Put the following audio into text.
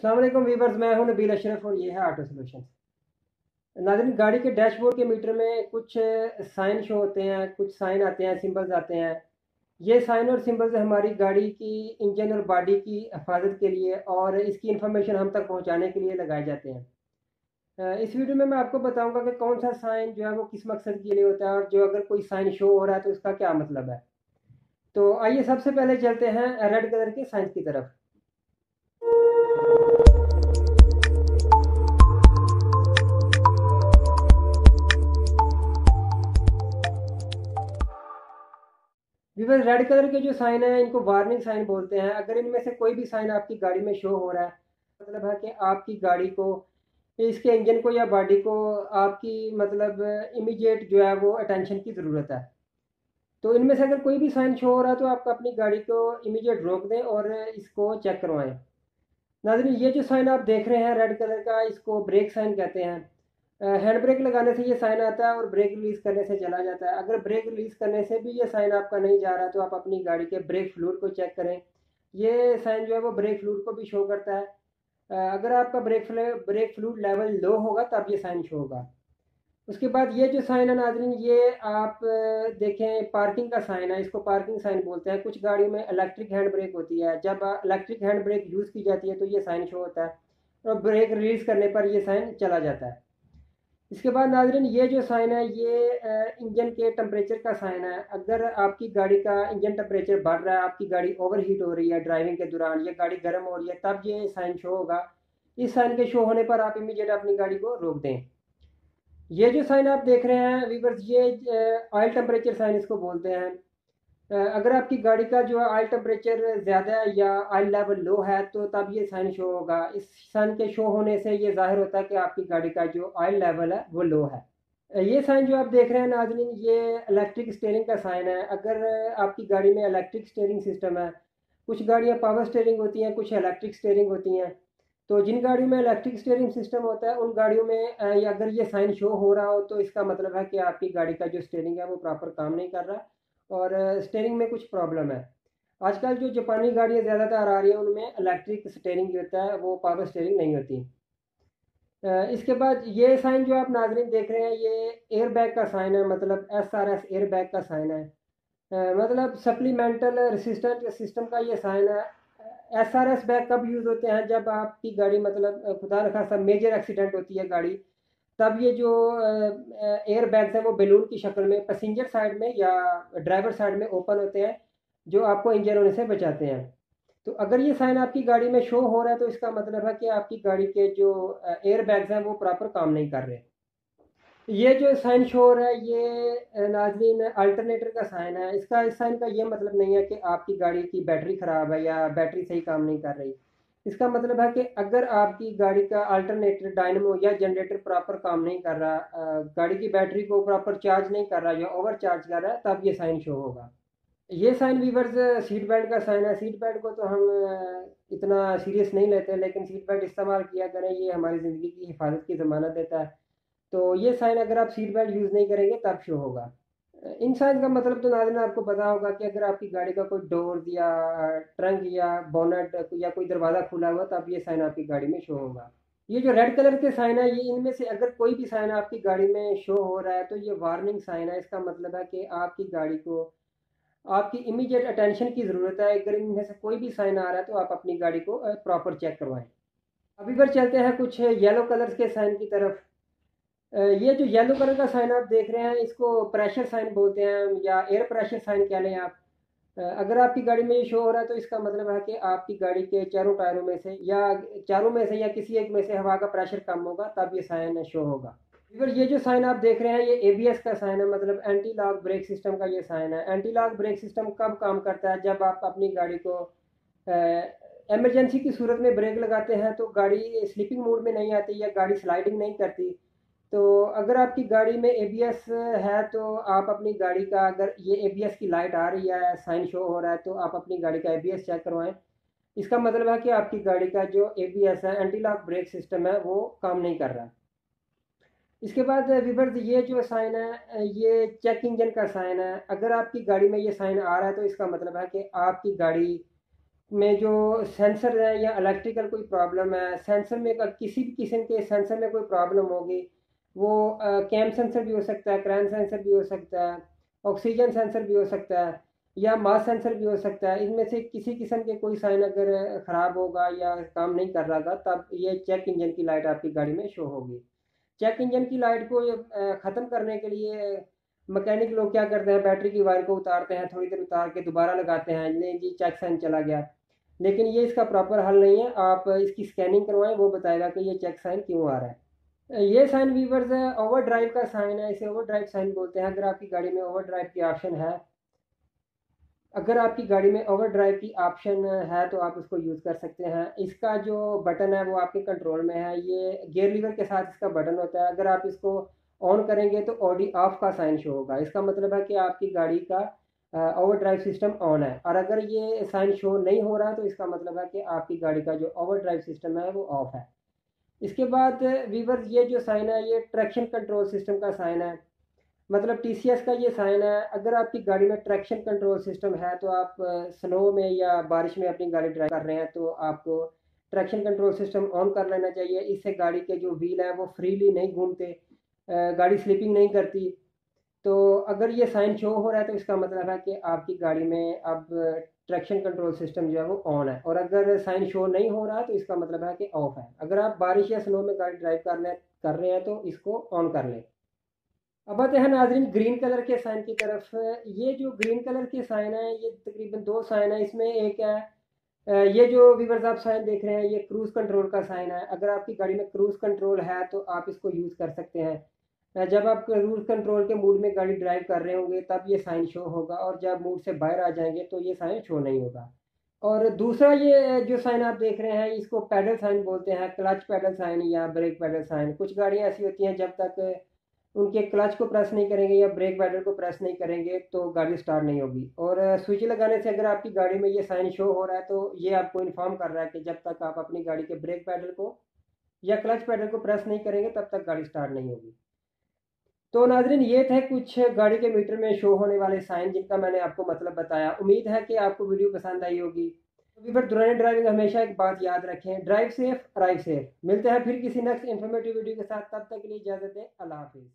अस्सलाम वालेकुम वीवर्स, मैं हूं नबील अशरफ और ये है ऑटो सॉल्यूशंस। नाज़रीन, गाड़ी के डैशबोर्ड के मीटर में कुछ साइन शो होते हैं, कुछ साइन आते हैं, सिंबल्स आते हैं। ये साइन और सिंबल्स हमारी गाड़ी की इंजन और बॉडी की हिफाजत के लिए और इसकी इन्फॉर्मेशन हम तक पहुंचाने के लिए लगाए जाते हैं। इस वीडियो में मैं आपको बताऊंगा कि कौन सा साइन जो है वो किस मकसद के लिए होता है और जो अगर कोई साइन शो हो रहा है तो उसका क्या मतलब है। तो आइए सबसे पहले चलते हैं रेड कलर के साइन की तरफ। विवर, रेड कलर के जो साइन है इनको वार्निंग साइन बोलते हैं। अगर इनमें से कोई भी साइन आपकी गाड़ी में शो हो रहा है, मतलब है कि आपकी गाड़ी को, इसके इंजन को या बॉडी को आपकी मतलब इमीडिएट जो है वो अटेंशन की ज़रूरत है। तो इनमें से अगर कोई भी साइन शो हो रहा है तो आप अपनी गाड़ी को इमीडिएट रोक दें और इसको चेक करवाएं। नाज़रीन, ये जो साइन आप देख रहे हैं रेड कलर का, इसको ब्रेक साइन कहते हैं। हैंड ब्रेक लगाने से ये साइन आता है और ब्रेक रिलीज करने से चला जाता है। अगर ब्रेक रिलीज करने से भी ये साइन आपका नहीं जा रहा तो आप अपनी गाड़ी के ब्रेक फ्लूइड को चेक करें। ये साइन जो है वो ब्रेक फ्लूइड को भी शो करता है। अगर आपका ब्रेक फ्लूइड लेवल लो होगा तब ये साइन शो होगा। उसके बाद ये जो साइन है नाजरीन, ये आप देखें, पार्किंग का साइन है। इसको पार्किंग साइन बोलते हैं। कुछ गाड़ी में इलेक्ट्रिक हैंड ब्रेक होती है। जब इलेक्ट्रिक हैंड ब्रेक यूज़ की जाती है तो ये साइन शो होता है और ब्रेक रिलीज करने पर ये साइन चला जाता है। इसके बाद नाजरीन, ये जो साइन है ये इंजन के टेम्परेचर का साइन है। अगर आपकी गाड़ी का इंजन टेम्परेचर बढ़ रहा है, आपकी गाड़ी ओवर हीट हो रही है ड्राइविंग के दौरान, या गाड़ी गर्म हो रही है, तब ये साइन शो होगा। इस साइन के शो होने पर आप इमीडिएट अपनी गाड़ी को रोक दें। ये जो साइन आप देख रहे हैं वीवर्स, ये ऑयल टेम्परेचर साइन इसको बोलते हैं। अगर आपकी गाड़ी का जो ऑयल टेम्परेचर ज़्यादा है या ऑयल लेवल लो है तो तब ये साइन शो होगा। इस साइन के शो होने से ये जाहिर होता है कि आपकी गाड़ी का जो ऑयल लेवल है वो लो है। ये साइन जो आप देख रहे हैं नाज़रीन, ये इलेक्ट्रिक स्टीयरिंग का साइन है। अगर आपकी गाड़ी में इलेक्ट्रिक स्टीयरिंग सिस्टम है, कुछ गाड़ियाँ पावर स्टीयरिंग होती हैं, कुछ इलेक्ट्रिक स्टीयरिंग होती हैं। तो जिन गाड़ियों में इलेक्ट्रिक स्टीयरिंग सिस्टम होता है उन गाड़ियों में या अगर ये साइन शो हो रहा हो तो इसका मतलब है कि आपकी गाड़ी का जो स्टीयरिंग है वो प्रॉपर काम नहीं कर रहा और स्टीयरिंग में कुछ प्रॉब्लम है। आजकल जो जापानी गाड़ियाँ ज़्यादातर आ रही हैं उनमें इलेक्ट्रिक स्टीयरिंग जो होता है वो पावर स्टीयरिंग नहीं होती। इसके बाद ये साइन जो आप नाजरीन देख रहे हैं ये एयर बैग का साइन है, मतलब SRS एयर बैग का साइन है। मतलब सप्लीमेंटल रेसिस्टेंट सिस्टम का ये साइन है। SRS बैग कब यूज़ होते हैं? जब आपकी गाड़ी मतलब खुदा न खास्ता मेजर एक्सीडेंट होती है गाड़ी, तब ये जो एयर बैग्स हैं वो बैलून की शक्ल में पैसेंजर साइड में या ड्राइवर साइड में ओपन होते हैं, जो आपको इंजन होने से बचाते हैं। तो अगर ये साइन आपकी गाड़ी में शो हो रहा है तो इसका मतलब है कि आपकी गाड़ी के जो एयर बैग्स हैं वो प्रॉपर काम नहीं कर रहे। ये जो साइन शो हो रहा है ये नाजरीन अल्टरनेटर का साइन है। इस साइन का ये मतलब नहीं है कि आपकी गाड़ी की बैटरी ख़राब है या बैटरी सही काम नहीं कर रही। इसका मतलब है कि अगर आपकी गाड़ी का अल्टरनेटर, डायनमो या जनरेटर प्रॉपर काम नहीं कर रहा, गाड़ी की बैटरी को प्रॉपर चार्ज नहीं कर रहा या ओवर चार्ज कर रहा है, तब ये साइन शो होगा। ये साइन वीवर्स सीट बेल्ट का साइन है। सीट बेल्ट को तो हम इतना सीरियस नहीं लेते, लेकिन सीट बेल्ट इस्तेमाल किया करें, ये हमारी ज़िंदगी की हिफाजत की ज़मानत देता है। तो ये साइन अगर आप सीट बेल्ट यूज़ नहीं करेंगे तब शो होगा। इन साइन का मतलब तो नाज़रीन आपको पता होगा कि अगर आपकी गाड़ी का कोई डोर या ट्रंक या बोनट या कोई दरवाज़ा खुला हुआ तब ये साइन आपकी गाड़ी में शो होगा। ये जो रेड कलर के साइन है, ये इनमें से अगर कोई भी साइन आपकी गाड़ी में शो हो रहा है तो ये वार्निंग साइन है। इसका मतलब है कि आपकी गाड़ी को आपकी इमीडिएट अटेंशन की ज़रूरत है। अगर इनमें से कोई भी साइन आ रहा है तो आप अपनी गाड़ी को प्रॉपर चेक करवाएं। अभी फिर चलते हैं कुछ येलो कलर्स के साइन की तरफ। ये जो येलो कलर का साइन आप देख रहे हैं इसको प्रेशर साइन बोलते हैं या एयर प्रेशर साइन कह लें आप। अगर आपकी गाड़ी में ये शो हो रहा है तो इसका मतलब है कि आपकी गाड़ी के चारों टायरों में से या चारों में से या किसी एक में से हवा का प्रेशर कम होगा तब ये साइन शो होगा। फिर ये जो साइन आप देख रहे हैं ये ABS का साइन है, मतलब एंटी लॉक ब्रेक सिस्टम का ये साइन है। एंटी लॉक ब्रेक सिस्टम कब काम करता है? जब आप अपनी गाड़ी को इमरजेंसी की सूरत में ब्रेक लगाते हैं तो गाड़ी स्लीपिंग मोड में नहीं आती या गाड़ी स्लाइडिंग नहीं करती। तो अगर आपकी गाड़ी में ABS है तो आप अपनी गाड़ी का, अगर ये ABS की लाइट आ रही है, साइन शो हो रहा है, तो आप अपनी गाड़ी का ABS चेक करवाएं। इसका मतलब है कि आपकी गाड़ी का जो ABS है, एंटी लॉक ब्रेक सिस्टम है, वो काम नहीं कर रहा। इसके बाद विवर्स, ये जो साइन है ये चेक इंजन का साइन है। अगर आपकी गाड़ी में ये साइन आ रहा है तो इसका मतलब है कि आपकी गाड़ी में जो सेंसर है या इलेक्ट्रिकल कोई प्रॉब्लम है, सेंसर में किसी भी किस्म के सेंसर में कोई प्रॉब्लम होगी, वो कैम सेंसर भी हो सकता है, क्रैन सेंसर भी हो सकता है, ऑक्सीजन सेंसर भी हो सकता है, या मास सेंसर भी हो सकता है। इनमें से किसी किस्म के कोई साइन अगर ख़राब होगा या काम नहीं कर रहा था, तब ये चेक इंजन की लाइट आपकी गाड़ी में शो होगी। चेक इंजन की लाइट को ख़त्म करने के लिए मैकेनिक लोग क्या करते हैं, बैटरी की वायर को उतारते हैं, थोड़ी देर उतार के दोबारा लगाते हैं, नहीं जी चेक साइन चला गया। लेकिन ये इसका प्रॉपर हल नहीं है। आप इसकी स्कैनिंग करवाएं, वो बताएगा कि ये चेक साइन क्यों आ रहा है। ये साइन वीवर्स ओवर ड्राइव का साइन है, इसे ओवर ड्राइव साइन बोलते हैं। अगर आपकी गाड़ी में ओवर ड्राइव की ऑप्शन है, अगर आपकी गाड़ी में ओवर ड्राइव की ऑप्शन है तो आप उसको यूज़ कर सकते हैं। इसका जो बटन है वो आपके कंट्रोल में है, ये गियर लीवर के साथ इसका बटन होता है। अगर आप इसको ऑन करेंगे तो ऑडी ऑफ का साइन शो होगा, इसका मतलब है कि आपकी गाड़ी का ओवर ड्राइव सिस्टम ऑन है। और अगर ये साइन शो नहीं हो रहा तो इसका मतलब है कि आपकी गाड़ी का जो ओवर ड्राइव सिस्टम है वो ऑफ है। इसके बाद वीवर्स ये जो साइन है ये ट्रैक्शन कंट्रोल सिस्टम का साइन है। मतलब टीसीएस का ये साइन है। अगर आपकी गाड़ी में ट्रैक्शन कंट्रोल सिस्टम है तो आप स्नो में या बारिश में अपनी गाड़ी ड्राइव कर रहे हैं तो आपको ट्रैक्शन कंट्रोल सिस्टम ऑन कर लेना चाहिए। इससे गाड़ी के जो व्हील हैं वो फ्रीली नहीं घूमते, गाड़ी स्लिपिंग नहीं करती। तो अगर ये साइन शो हो रहा है तो इसका मतलब है कि आपकी गाड़ी में अब ट्रैक्शन कंट्रोल सिस्टम जो है वो ऑन है। और अगर साइन शो नहीं हो रहा तो इसका मतलब है कि ऑफ है। अगर आप बारिश या स्नो में गाड़ी ड्राइव कर रहे हैं तो इसको ऑन कर लें। अब आते हैं नाजरीन ग्रीन कलर के साइन की तरफ। ये जो ग्रीन कलर के साइन है ये तकरीबन दो साइन है। इसमें एक है ये जो व्यूअर्स आप साइन देख रहे हैं ये क्रूज़ कंट्रोल का साइन है। अगर आपकी गाड़ी में क्रूज़ कंट्रोल है तो आप इसको यूज़ कर सकते हैं। जब आप क्रूज़ कंट्रोल के मूड में गाड़ी ड्राइव कर रहे होंगे तब ये साइन शो होगा, और जब मूड से बाहर आ जाएंगे तो ये साइन शो नहीं होगा। और दूसरा ये जो साइन आप देख रहे हैं इसको पैडल साइन बोलते हैं, क्लच पैडल साइन या ब्रेक पैडल साइन। कुछ गाड़ियाँ ऐसी होती हैं जब तक उनके क्लच को प्रेस नहीं करेंगे या ब्रेक पैडल को प्रेस नहीं करेंगे तो गाड़ी स्टार्ट नहीं होगी। और स्विच लगाने से अगर आपकी गाड़ी में ये साइन शो हो रहा है तो ये आपको इन्फॉर्म कर रहा है कि जब तक आप अपनी गाड़ी के ब्रेक पैडल को या क्लच पैडल को प्रेस नहीं करेंगे तब तक गाड़ी स्टार्ट नहीं होगी। तो नाजरीन ये थे कुछ गाड़ी के मीटर में शो होने वाले साइन जिनका मैंने आपको मतलब बताया। उम्मीद है कि आपको वीडियो पसंद आई होगी। वीवर दुरानी ड्राइविंग हमेशा एक बात याद रखें, ड्राइव सेफ अराइव सेफ। मिलते हैं फिर किसी नेक्स्ट इन्फॉर्मेटिव वीडियो के साथ, तब तक के लिए इजाज़त दें। अल्लाह हाफिज़।